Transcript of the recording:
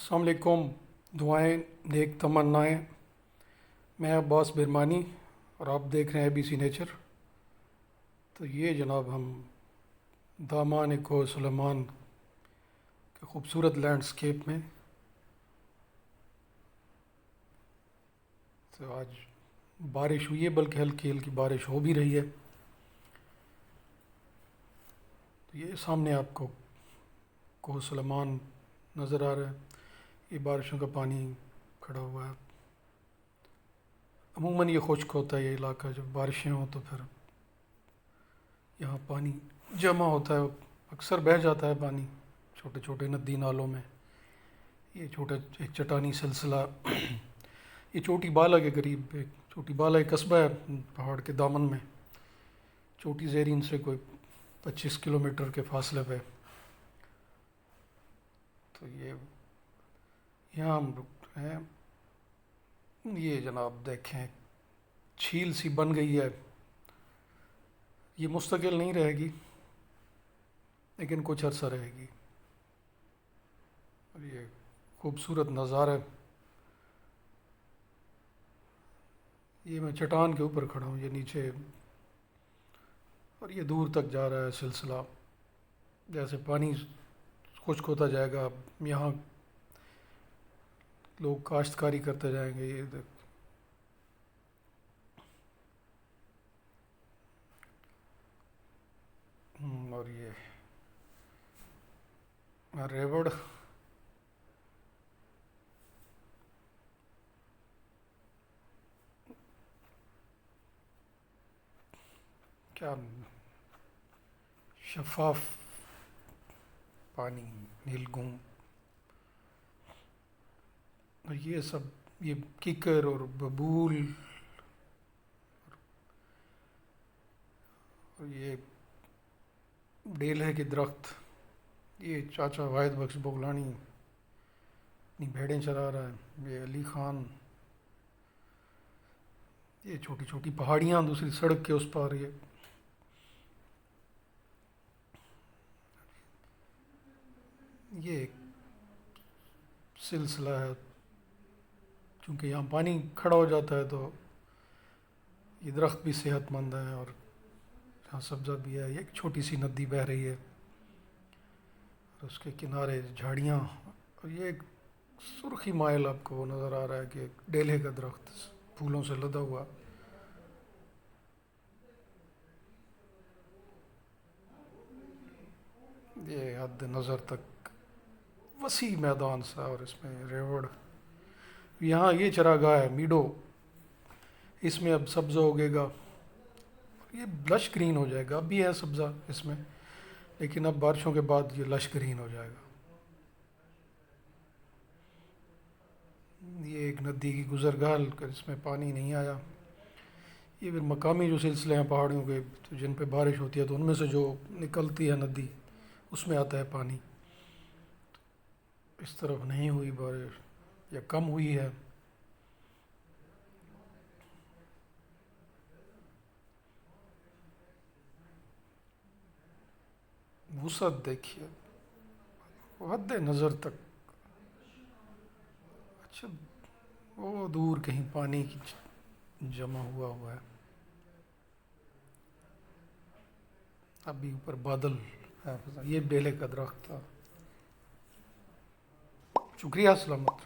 अस्सलाम वालेकुम। दुआएं नेक तमन्नाएं। मैं अब्बास बिरमानी और आप देख रहे हैं ABC नेचर। तो ये जनाब हम दामान को सुलेमान के ख़ूबसूरत लैंडस्केप में। तो आज बारिश हुई है, बल्कि हल्की हल्की बारिश हो भी रही है। तो ये सामने आपको कोह सुलेमान नज़र आ रहा है। ये बारिशों का पानी खड़ा हुआ है। अमूमन ये खुश्क होता है ये इलाका, जब बारिशें हों तो फिर यहाँ पानी जमा होता है, अक्सर बह जाता है पानी छोटे छोटे नदी नालों में। ये छोटा एक चट्टानी सिलसिला ये चोटी बाला के करीब, एक चोटी बाला एक कस्बा है पहाड़ के दामन में। चोटी ज़ेरीन से कोई 25 किलोमीटर के फासले पे। तो ये यहाँ हम रुक रहे हैं। ये जनाब देखें, झील सी बन गई है। ये मुस्तकिल नहीं रहेगी, लेकिन कुछ अरसा रहेगी। और ये खूबसूरत नज़ारा। ये मैं चट्टान के ऊपर खड़ा हूँ, ये नीचे, और ये दूर तक जा रहा है सिलसिला। जैसे पानी खुश्क होता जाएगा, यहाँ लोग काश्तकारी करते जाएंगे। ये और ये रेवड़, क्या शफाफ पानी, नीलगुम। और ये सब, ये कीकर और बबूल, और ये डेले के दरख्त। ये चाचा वाहिद बख्श बोगलानी अपनी भेड़ें चरा रहा है। ये अली ख़ान। ये छोटी छोटी पहाड़ियाँ दूसरी सड़क के उस पार। ये एक सिलसिला है, चूँकि यहाँ पानी खड़ा हो जाता है तो ये दरख्त भी सेहतमंद है और यहाँ सब्ज़ा भी है। ये एक छोटी सी नदी बह रही है और उसके किनारे झाड़ियाँ। और ये एक सुर्खी माइल आपको वो नज़र आ रहा है कि डेले का दरख्त फूलों से लदा हुआ। ये हद नज़र तक वसी मैदान सा, और इसमें रेवड़। यहाँ ये चरागाह है मीडो, इसमें अब सब्ज़ा उगेगा। ये लश ग्रीन हो जाएगा। अब भी है सब्ज़ा इसमें, लेकिन अब बारिशों के बाद ये लश ग्रीन हो जाएगा। ये एक नदी की गुज़रगाह, इसमें पानी नहीं आया। ये फिर मकामी जो सिलसिले हैं पहाड़ियों के, तो जिन पे बारिश होती है तो उनमें से जो निकलती है नदी, उसमें आता है पानी। इस तरफ नहीं हुई बारिश या कम हुई है। वसअत देखिए, हद नज़र तक। अच्छा, वो दूर कहीं पानी की जमा हुआ है। अभी ऊपर बादल है। ये बेले का दरख्त था। शुक्रिया, सलामत।